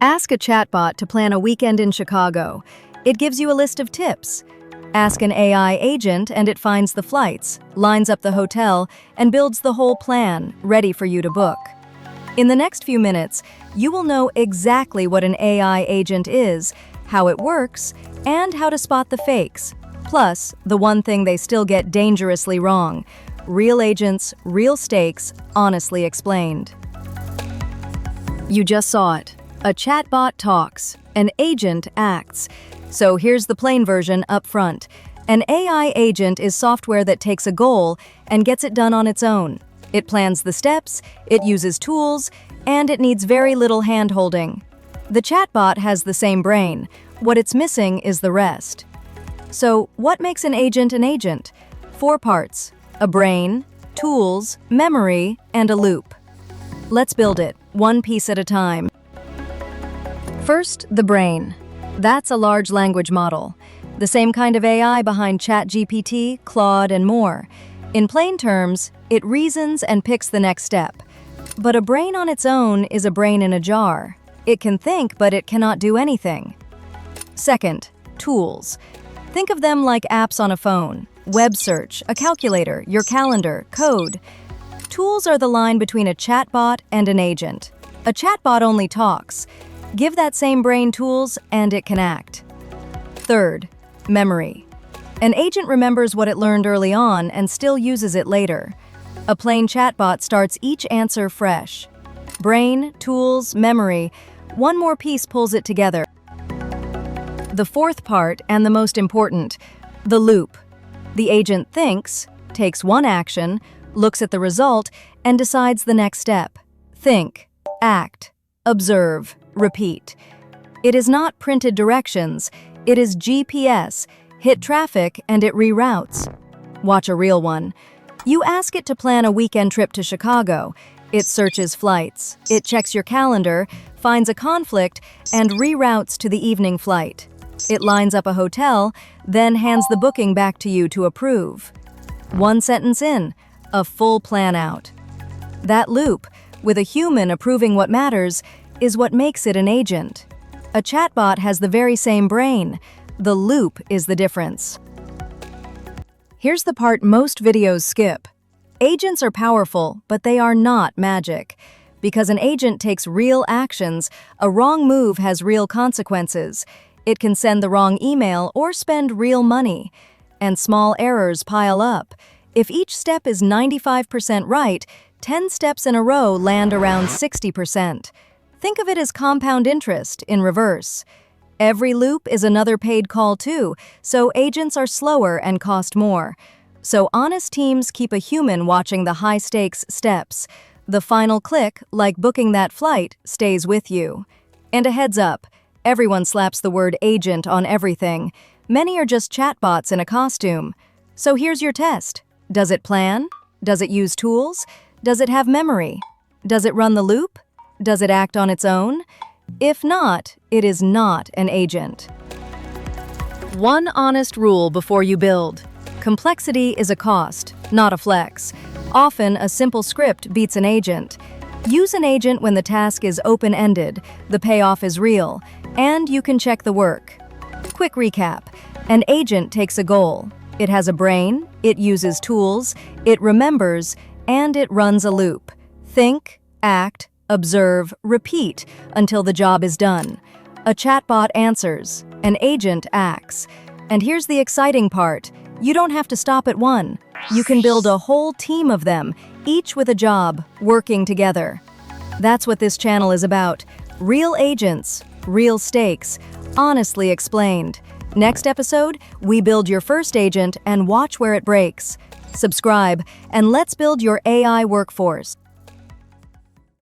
Ask a chatbot to plan a weekend in Chicago. It gives you a list of tips. Ask an AI agent and it finds the flights, lines up the hotel, and builds the whole plan, ready for you to book. In the next few minutes, you will know exactly what an AI agent is, how it works, and how to spot the fakes. Plus, the one thing they still get dangerously wrong: real agents, real stakes, honestly explained. You just saw it. A chatbot talks, an agent acts. So here's the plain version up front. An AI agent is software that takes a goal and gets it done on its own. It plans the steps, it uses tools, and it needs very little hand-holding. The chatbot has the same brain. What it's missing is the rest. So, what makes an agent an agent? 4 parts: a brain, tools, memory, and a loop. Let's build it, one piece at a time. First, the brain. That's a large language model, the same kind of AI behind ChatGPT, Claude, and more. In plain terms, it reasons and picks the next step. But a brain on its own is a brain in a jar. It can think, but it cannot do anything. Second, tools. Think of them like apps on a phone: web search, a calculator, your calendar, code. Tools are the line between a chatbot and an agent. A chatbot only talks. Give that same brain tools and it can act. Third, memory. An agent remembers what it learned early on and still uses it later. A plain chatbot starts each answer fresh. Brain, tools, memory, one more piece pulls it together. The fourth part, and the most important, the loop. The agent thinks, takes one action, looks at the result, and decides the next step. Think, act, observe, repeat. It is not printed directions, it is GPS. Hit traffic and it reroutes. Watch a real one. You ask it to plan a weekend trip to Chicago. It searches flights, it checks your calendar, finds a conflict, and reroutes to the evening flight. It lines up a hotel, then hands the booking back to you to approve. One sentence in, a full plan out. That loop, with a human approving what matters, is what makes it an agent. A chatbot has the very same brain. The loop is the difference. Here's the part most videos skip. Agents are powerful, but they are not magic. Because an agent takes real actions, a wrong move has real consequences. It can send the wrong email or spend real money. And small errors pile up. If each step is 95% right, 10 steps in a row land around 60%. Think of it as compound interest in reverse. Every loop is another paid call too, so agents are slower and cost more. So honest teams keep a human watching the high-stakes steps. The final click, like booking that flight, stays with you. And a heads up, everyone slaps the word agent on everything. Many are just chatbots in a costume. So here's your test. Does it plan? Does it use tools? Does it have memory? Does it run the loop? Does it act on its own? If not, it is not an agent. One honest rule before you build. Complexity is a cost, not a flex. Often, a simple script beats an agent. Use an agent when the task is open-ended, the payoff is real, and you can check the work. Quick recap. An agent takes a goal. It has a brain, it uses tools, it remembers, and it runs a loop. Think, act, observe, repeat until the job is done. A chatbot answers, an agent acts. And here's the exciting part. You don't have to stop at one. You can build a whole team of them, each with a job, working together. That's what this channel is about. Real agents, real stakes, honestly explained. Next episode, we build your first agent and watch where it breaks. Subscribe, and let's build your AI workforce.